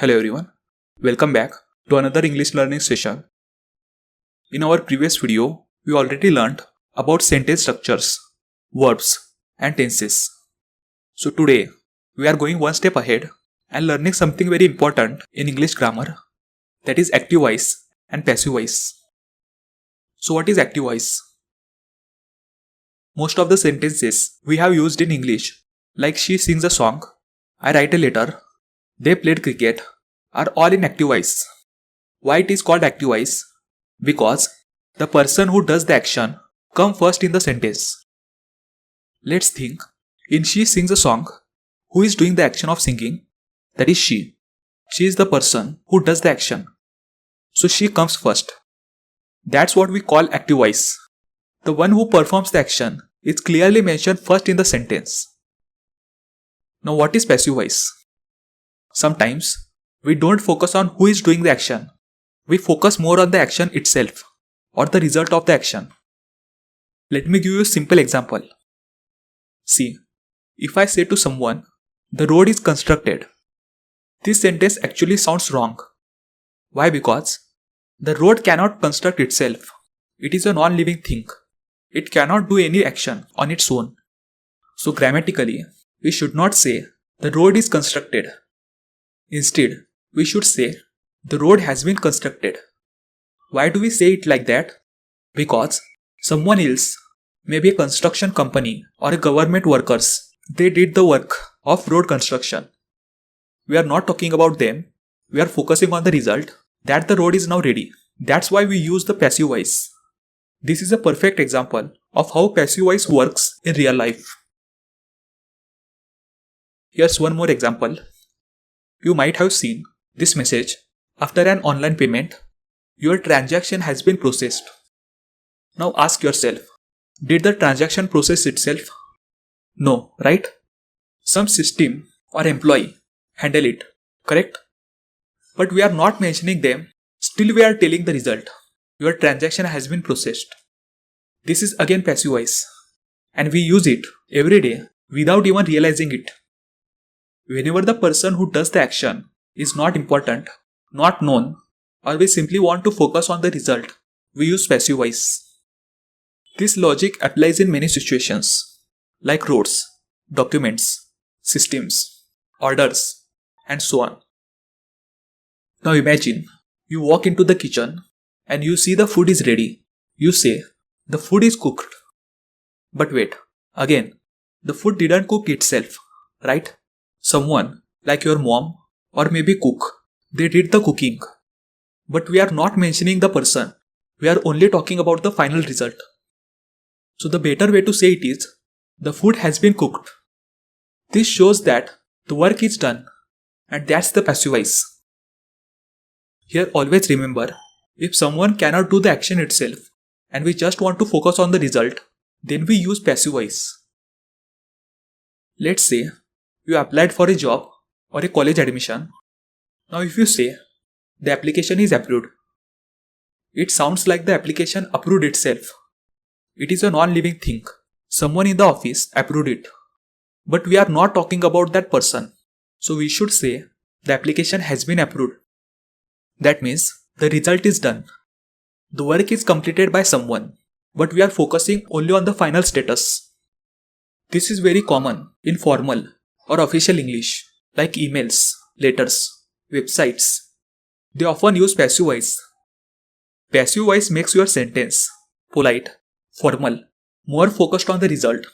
Hello everyone, welcome back to another English learning session. In our previous video, we already learned about sentence structures, verbs and tenses. So today, we are going one step ahead and learning something very important in English grammar, that is active voice and passive voice. So what is active voice? Most of the sentences we have used in English, like she sings a song, I write a letter, they played cricket, are all in active voice. Why it is called active voice? Because the person who does the action comes first in the sentence. Let's think. In she sings a song, who is doing the action of singing? That is she. She is the person who does the action. So she comes first. That's what we call active voice. The one who performs the action is clearly mentioned first in the sentence. Now what is passive voice? Sometimes we don't focus on who is doing the action. We focus more on the action itself or the result of the action. Let me give you a simple example. See, if I say to someone, the road is constructed, this sentence actually sounds wrong. Why? Because the road cannot construct itself. It is a non-living thing. It cannot do any action on its own. So grammatically, we should not say the road is constructed. Instead, we should say the road has been constructed. Why do we say it like that? Because someone else, maybe a construction company or a government workers, they did the work of road construction. We are not talking about them. We are focusing on the result that the road is now ready. That's why we use the passive voice. This is a perfect example of how passive voice works in real life. Here's one more example. You might have seen this message. After an online payment, your transaction has been processed. Now ask yourself, did the transaction process itself? No, right? Some system or employee handle it, correct? But we are not mentioning them. Still we are telling the result. Your transaction has been processed. This is again passive voice. And we use it every day without even realizing it. Whenever the person who does the action is not important, not known, or we simply want to focus on the result, we use passive voice. This logic applies in many situations, like roads, documents, systems, orders, and so on. Now imagine, you walk into the kitchen and you see the food is ready. You say, the food is cooked. But wait, again, the food didn't cook itself, right? Someone, like your mom or maybe cook, they did the cooking. But we are not mentioning the person. We are only talking about the final result. So the better way to say it is, the food has been cooked. This shows that the work is done, and that's the passive voice. Here always remember, if someone cannot do the action itself and we just want to focus on the result, then we use passive voice. Let's say you applied for a job or a college admission. Now if you say, the application is approved, it sounds like the application approved itself. It is a non-living thing. Someone in the office approved it. But we are not talking about that person. So we should say, the application has been approved. That means the result is done. The work is completed by someone, but we are focusing only on the final status. This is very common in formal or official English, like emails, letters, websites. They often use passive voice. Passive voice makes your sentence polite, formal, more focused on the result.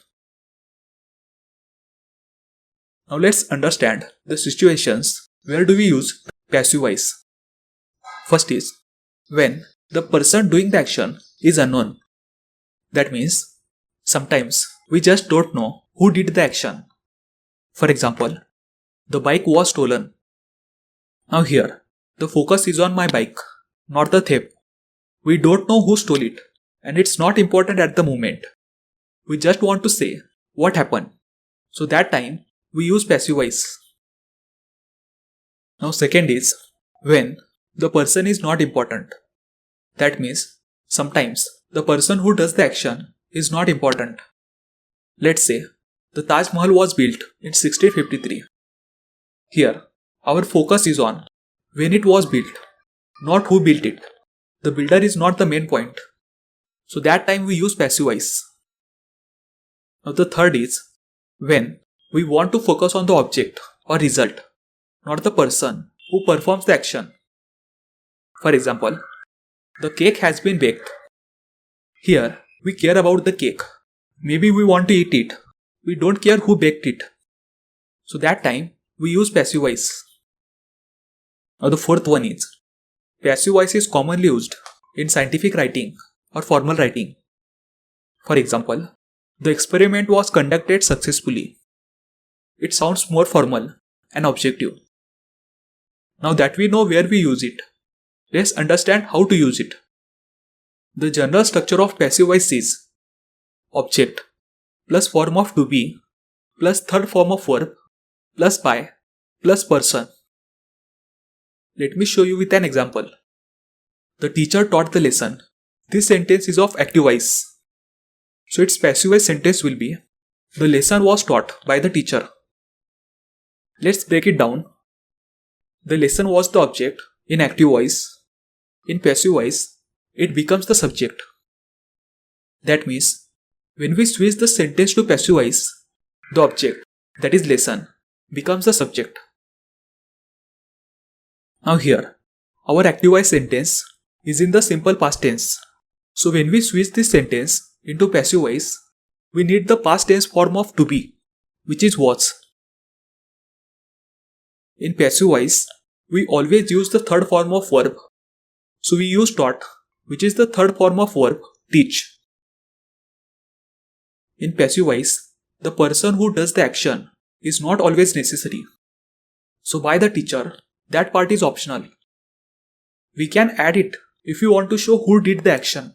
Now let's understand the situations where do we use passive voice. First is when the person doing the action is unknown. That means sometimes we just don't know who did the action. For example, the bike was stolen. Now here, the focus is on my bike, not the thief. We don't know who stole it, and it's not important at the moment. We just want to say what happened. So that time, we use passive voice. Now second is when the person is not important. That means sometimes the person who does the action is not important. Let's say the Taj Mahal was built in 1653. Here, our focus is on when it was built, not who built it. The builder is not the main point. So that time we use passive voice. Now the third is when we want to focus on the object or result, not the person who performs the action. For example, the cake has been baked. Here we care about the cake. Maybe we want to eat it. We don't care who baked it. So that time we use passive voice. Now the fourth one is passive voice is commonly used in scientific writing or formal writing. For example, the experiment was conducted successfully. It sounds more formal and objective. Now that we know where we use it, let's understand how to use it. The general structure of passive voice is object plus form of to be plus third form of verb plus by plus person. Let me show you with an example. The teacher taught the lesson. This sentence is of active voice. So its passive voice sentence will be the lesson was taught by the teacher. Let's break it down. The lesson was the object in active voice. In passive voice, it becomes the subject. That means when we switch the sentence to passive voice, the object, that is lesson, becomes the subject. Now here, our active voice sentence is in the simple past tense. So when we switch this sentence into passive voice, we need the past tense form of to be, which is was. In passive voice, we always use the third form of verb. So we use taught, which is the third form of verb, teach. In passive voice, the person who does the action is not always necessary. So by the teacher, that part is optional. We can add it if we want to show who did the action.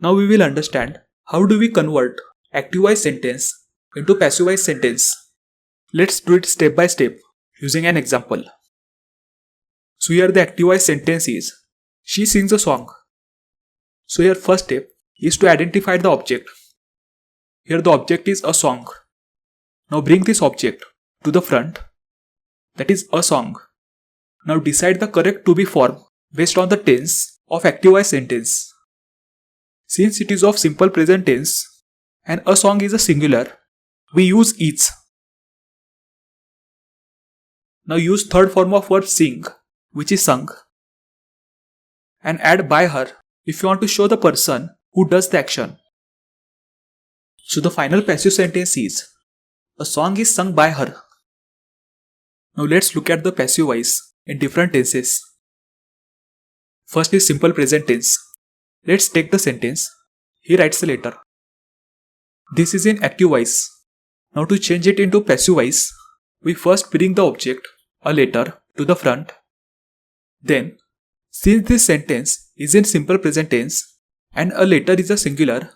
Now we will understand how do we convert active voice sentence into passive voice sentence. Let's do it step by step using an example. So here the active voice sentence is she sings a song. So here first step is to identify the object. Here the object is a song. Now bring this object to the front, that is a song. Now decide the correct to be form based on the tense of active voice sentence. Since it is of simple present tense and a song is a singular, we use is. Now use third form of verb sing, which is sung, and add by her if you want to show the person who does the action. So the final passive sentence is a song is sung by her. Now let's look at the passive voice in different tenses. First is simple present tense. Let's take the sentence. He writes a letter. This is in active voice. Now to change it into passive voice, we first bring the object, a letter, to the front. Then, since this sentence is in simple present tense and a letter is a singular,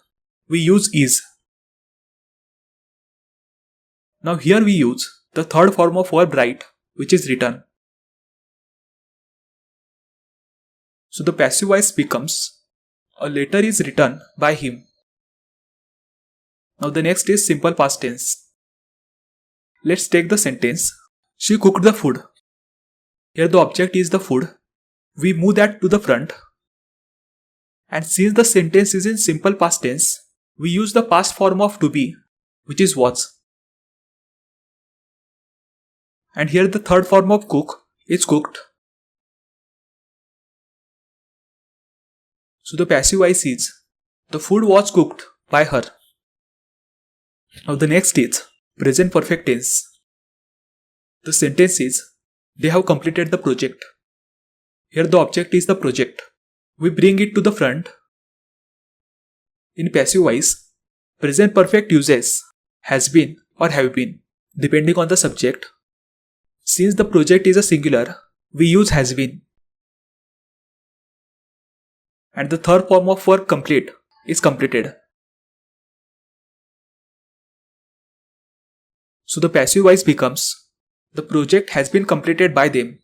we use is. Now here we use the third form of verb write, which is written. So the passive voice becomes a letter is written by him. Now the next is simple past tense. Let's take the sentence. She cooked the food. Here the object is the food. We move that to the front. And since the sentence is in simple past tense, we use the past form of to be, which is was. And here the third form of cook is cooked. So the passive voice is the food was cooked by her. Now the next is present perfect tense. The sentence is they have completed the project. Here the object is the project. We bring it to the front. In passive voice, present perfect uses has been or have been depending on the subject. Since the project is a singular, we use has been. And the third form of verb complete is completed. So the passive voice becomes the project has been completed by them.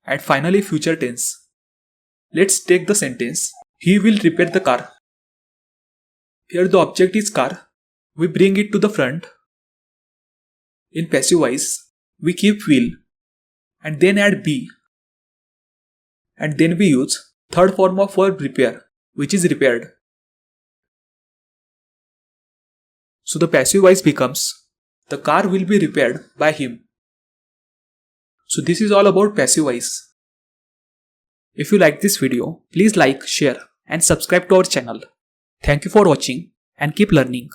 And finally future tense. Let's take the sentence. He will repair the car. Here the object is car. We bring it to the front. In passive voice, we keep will and then add be, and then we use third form of verb repair, which is repaired. So the passive voice becomes the car will be repaired by him. So this is all about passive voice. If you like this video, please like, share and subscribe to our channel. Thank you for watching and keep learning.